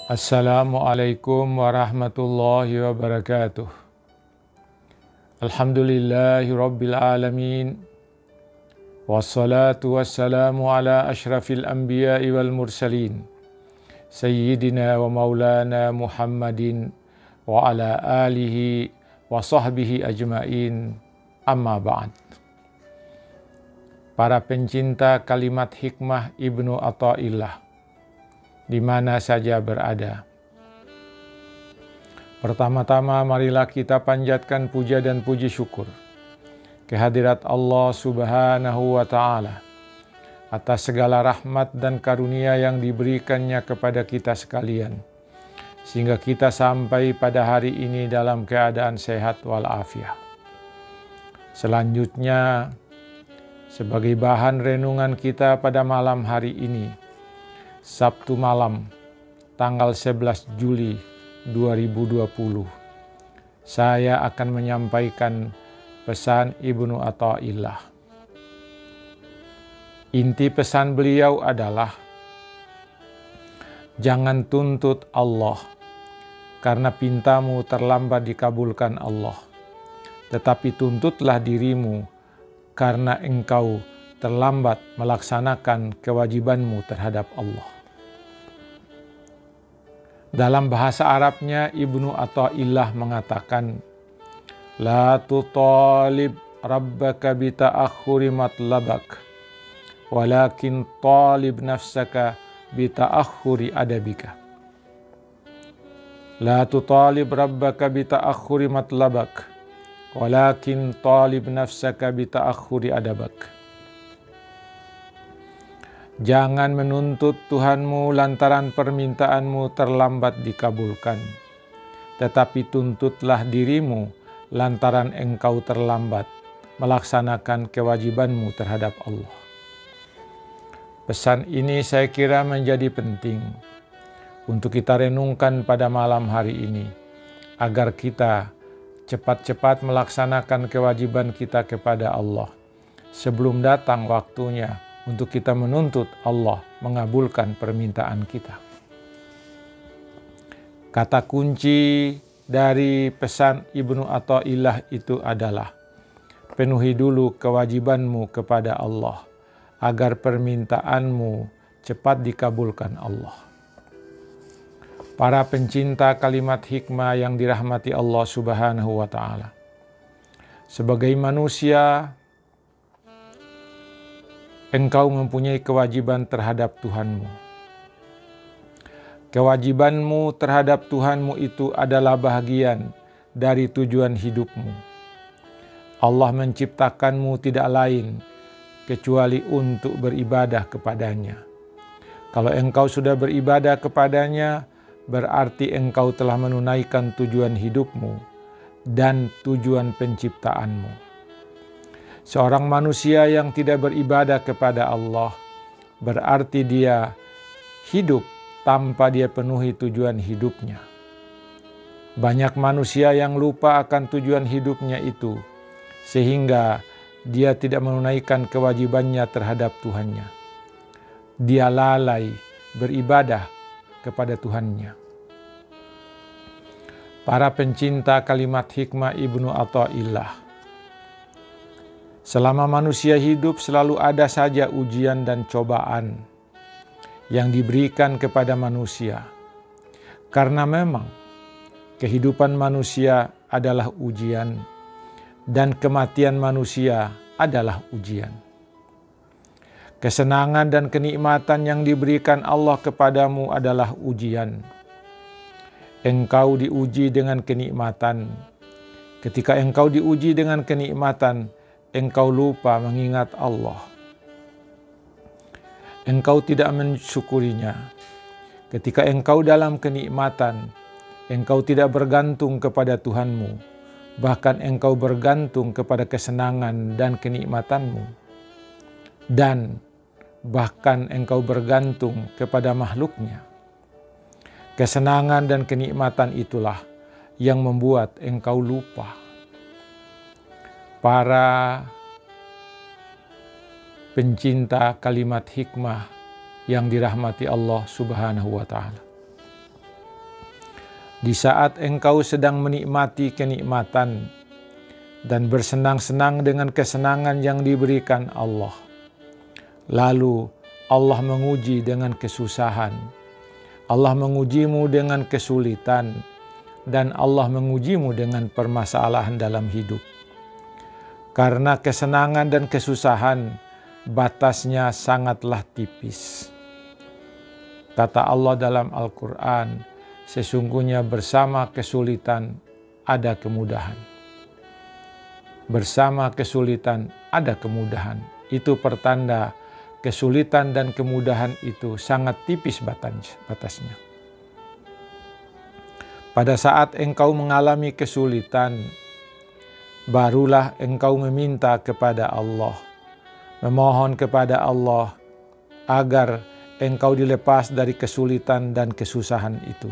Assalamualaikum warahmatullahi wabarakatuh. Alhamdulillahi rabbil alamin. Wassalatu wassalamu ala ashrafil anbiya'i wal mursalin. Sayyidina wa maulana Muhammadin wa ala alihi wa sahbihi ajma'in. Amma ba'd. Para pencinta kalimat hikmah Ibnu Athaillah di mana saja berada. Pertama-tama marilah kita panjatkan puja dan puji syukur kehadirat Allah Subhanahu wa Ta'ala atas segala rahmat dan karunia yang diberikannya kepada kita sekalian, sehingga kita sampai pada hari ini dalam keadaan sehat walafiat. Selanjutnya, sebagai bahan renungan kita pada malam hari ini, Sabtu malam, tanggal 11 Juli 2020, saya akan menyampaikan pesan Ibnu Athaillah. Inti pesan beliau adalah, jangan tuntut Allah karena pintamu terlambat dikabulkan Allah, tetapi tuntutlah dirimu karena engkau terlambat melaksanakan kewajibanmu terhadap Allah. Dalam bahasa Arabnya, Ibnu Athaillah mengatakan, La tutalib rabbaka bita'akhuri matlabak, walakin talib nafsaka bita'akhuri adabika. La tutalib rabbaka bita'akhuri matlabak, walakin talib nafsaka bita'akhuri adabak. Jangan menuntut Tuhanmu lantaran permintaanmu terlambat dikabulkan, tetapi tuntutlah dirimu lantaran engkau terlambat melaksanakan kewajibanmu terhadap Allah. Pesan ini saya kira menjadi penting untuk kita renungkan pada malam hari ini, agar kita cepat-cepat melaksanakan kewajiban kita kepada Allah sebelum datang waktunya untuk kita menuntut Allah mengabulkan permintaan kita. Kata kunci dari pesan Ibnu Athaillah itu adalah, penuhi dulu kewajibanmu kepada Allah agar permintaanmu cepat dikabulkan Allah. Para pencinta kalimat hikmah yang dirahmati Allah Subhanahu wa Ta'ala, sebagai manusia, engkau mempunyai kewajiban terhadap Tuhanmu. Kewajibanmu terhadap Tuhanmu itu adalah bahagian dari tujuan hidupmu. Allah menciptakanmu tidak lain kecuali untuk beribadah kepadanya. Kalau engkau sudah beribadah kepadanya, berarti engkau telah menunaikan tujuan hidupmu dan tujuan penciptaanmu. Seorang manusia yang tidak beribadah kepada Allah, berarti dia hidup tanpa dia penuhi tujuan hidupnya. Banyak manusia yang lupa akan tujuan hidupnya itu, sehingga dia tidak menunaikan kewajibannya terhadap Tuhannya. Dia lalai beribadah kepada Tuhannya. Para pencinta kalimat hikmah Ibnu Athaillah, selama manusia hidup selalu ada saja ujian dan cobaan yang diberikan kepada manusia. Karena memang kehidupan manusia adalah ujian dan kematian manusia adalah ujian. Kesenangan dan kenikmatan yang diberikan Allah kepadamu adalah ujian. Engkau diuji dengan kenikmatan. Ketika engkau diuji dengan kenikmatan, engkau lupa mengingat Allah. Engkau tidak mensyukurinya. Ketika engkau dalam kenikmatan, engkau tidak bergantung kepada Tuhanmu. Bahkan engkau bergantung kepada kesenangan dan kenikmatanmu. Dan bahkan engkau bergantung kepada makhluknya. Kesenangan dan kenikmatan itulah yang membuat engkau lupa. Para pencinta kalimat hikmah yang dirahmati Allah Subhanahu wa Ta'ala, Di saat engkau sedang menikmati kenikmatan dan bersenang-senang dengan kesenangan yang diberikan Allah, lalu Allah menguji dengan kesusahan, Allah mengujimu dengan kesulitan, dan Allah mengujimu dengan permasalahan dalam hidup. Karena kesenangan dan kesusahan batasnya sangatlah tipis. Kata Allah dalam Al-Quran, sesungguhnya bersama kesulitan ada kemudahan. Bersama kesulitan ada kemudahan. Itu pertanda kesulitan dan kemudahan itu sangat tipis batasnya. Pada saat engkau mengalami kesulitan, barulah engkau meminta kepada Allah, memohon kepada Allah agar engkau dilepas dari kesulitan dan kesusahan itu,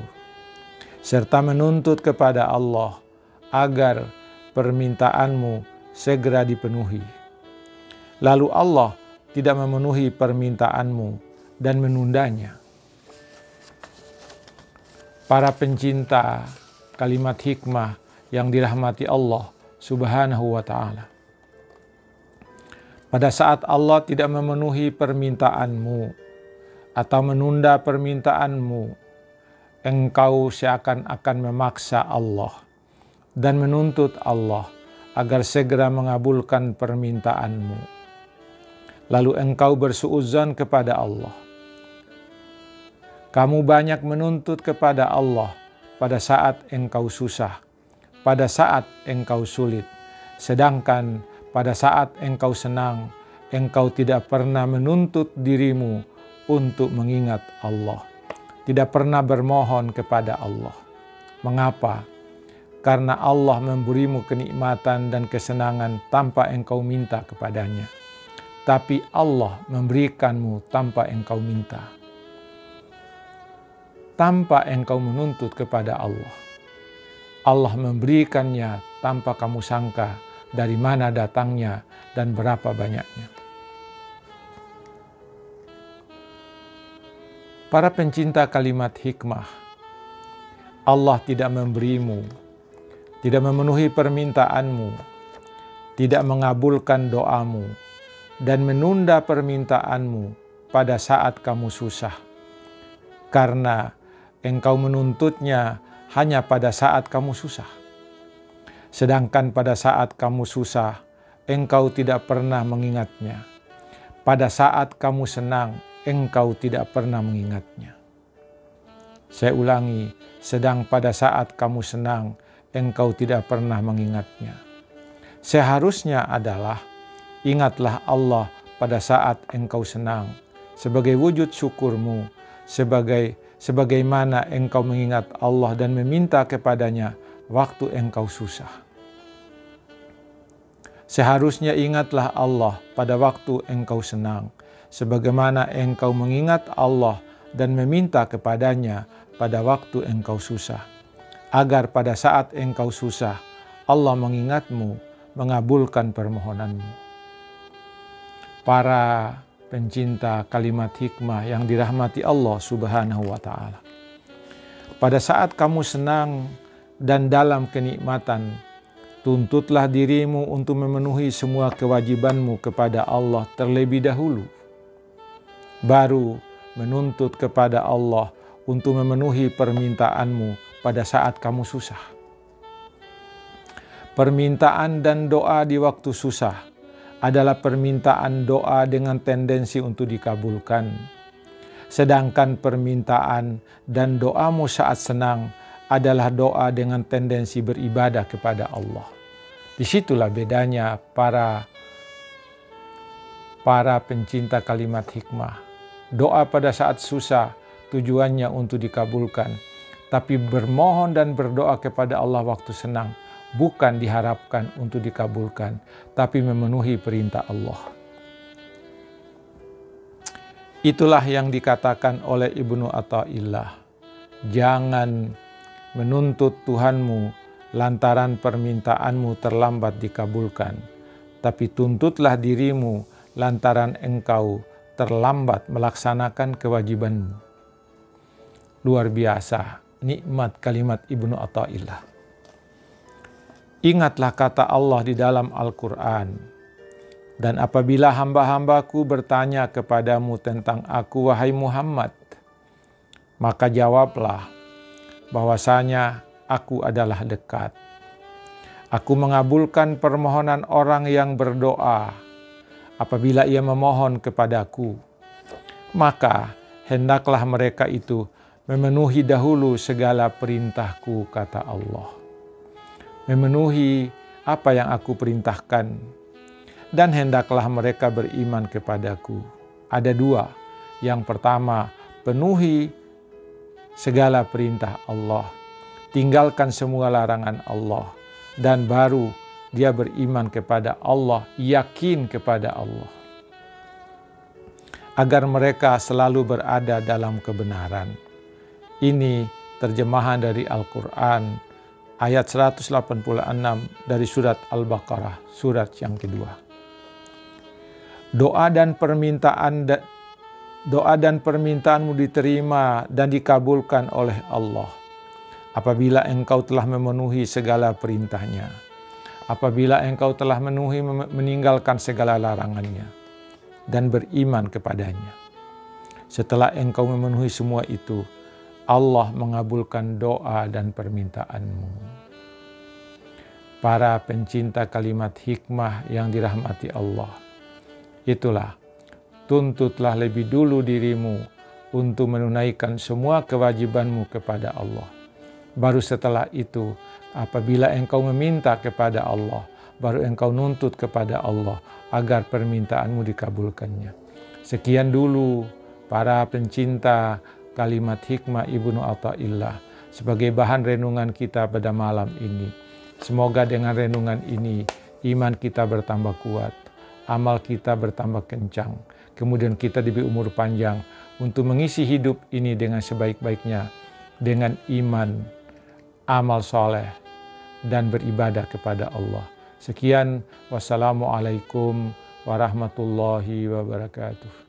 serta menuntut kepada Allah agar permintaanmu segera dipenuhi. Lalu Allah tidak memenuhi permintaanmu dan menundanya. Para pencinta kalimat hikmah yang dirahmati Allah Subhanahu wa ta'ala. Pada saat Allah tidak memenuhi permintaanmu atau menunda permintaanmu, engkau seakan-akan memaksa Allah dan menuntut Allah agar segera mengabulkan permintaanmu. Lalu engkau bersuudzon kepada Allah. Kamu banyak menuntut kepada Allah pada saat engkau susah, pada saat engkau sulit, sedangkan pada saat engkau senang, engkau tidak pernah menuntut dirimu untuk mengingat Allah, tidak pernah bermohon kepada Allah. Mengapa? Karena Allah memberimu kenikmatan dan kesenangan tanpa engkau minta kepadanya. Tapi Allah memberikanmu tanpa engkau minta, tanpa engkau menuntut kepada Allah. Allah memberikannya tanpa kamu sangka dari mana datangnya dan berapa banyaknya. Para pencinta kalimat hikmah, Allah tidak memberimu, tidak memenuhi permintaanmu, tidak mengabulkan doamu, dan menunda permintaanmu pada saat kamu susah, karena engkau menuntutnya hanya pada saat kamu susah. Sedangkan pada saat kamu susah, engkau tidak pernah mengingatnya. Pada saat kamu senang, engkau tidak pernah mengingatnya. Saya ulangi, sedang pada saat kamu senang, engkau tidak pernah mengingatnya. Seharusnya adalah ingatlah Allah pada saat engkau senang, sebagai wujud syukurmu, sebagaimana engkau mengingat Allah dan meminta kepadanya waktu engkau susah. Seharusnya ingatlah Allah pada waktu engkau senang, sebagaimana engkau mengingat Allah dan meminta kepadanya pada waktu engkau susah, agar pada saat engkau susah, Allah mengingatmu, mengabulkan permohonanmu. Para pencinta kalimat hikmah yang dirahmati Allah Subhanahu wa ta'ala. Pada saat kamu senang dan dalam kenikmatan, tuntutlah dirimu untuk memenuhi semua kewajibanmu kepada Allah terlebih dahulu. Baru menuntut kepada Allah untuk memenuhi permintaanmu pada saat kamu susah. Permintaan dan doa di waktu susah adalah permintaan doa dengan tendensi untuk dikabulkan. Sedangkan permintaan dan doamu saat senang adalah doa dengan tendensi beribadah kepada Allah. Disitulah bedanya para pencinta kalimat hikmah. Doa pada saat susah tujuannya untuk dikabulkan, tapi bermohon dan berdoa kepada Allah waktu senang bukan diharapkan untuk dikabulkan, tapi memenuhi perintah Allah. Itulah yang dikatakan oleh Ibnu Athaillah. Jangan menuntut Tuhanmu lantaran permintaanmu terlambat dikabulkan, tapi tuntutlah dirimu lantaran engkau terlambat melaksanakan kewajibanmu. Luar biasa nikmat kalimat Ibnu Athaillah. Ingatlah kata Allah di dalam Al-Quran, dan apabila hamba-hambaku bertanya kepadamu tentang aku, wahai Muhammad, maka jawablah bahwasanya aku adalah dekat. Aku mengabulkan permohonan orang yang berdoa apabila ia memohon kepadaku. Maka hendaklah mereka itu memenuhi dahulu segala perintahku, kata Allah. Memenuhi apa yang aku perintahkan. Dan hendaklah mereka beriman kepadaku. Ada dua. Yang pertama, penuhi segala perintah Allah. Tinggalkan semua larangan Allah. Dan baru dia beriman kepada Allah, yakin kepada Allah. Agar mereka selalu berada dalam kebenaran. Ini terjemahan dari Al-Quran, ayat 186 dari surat Al-Baqarah, surat yang kedua. Doa dan permintaanmu diterima dan dikabulkan oleh Allah apabila engkau telah memenuhi segala perintahnya, apabila engkau telah meninggalkan segala larangannya, dan beriman kepadanya. Setelah engkau memenuhi semua itu, Allah mengabulkan doa dan permintaanmu. Para pencinta kalimat hikmah yang dirahmati Allah, itulah, tuntutlah lebih dulu dirimu untuk menunaikan semua kewajibanmu kepada Allah. Baru setelah itu, apabila engkau meminta kepada Allah, baru engkau nuntut kepada Allah agar permintaanmu dikabulkannya. Sekian dulu para pencinta kalimat hikmah Ibnu Athaillah sebagai bahan renungan kita pada malam ini. Semoga dengan renungan ini iman kita bertambah kuat, amal kita bertambah kencang, kemudian kita diberi umur panjang untuk mengisi hidup ini dengan sebaik-baiknya, dengan iman, amal soleh, dan beribadah kepada Allah. Sekian, wassalamualaikum warahmatullahi wabarakatuh.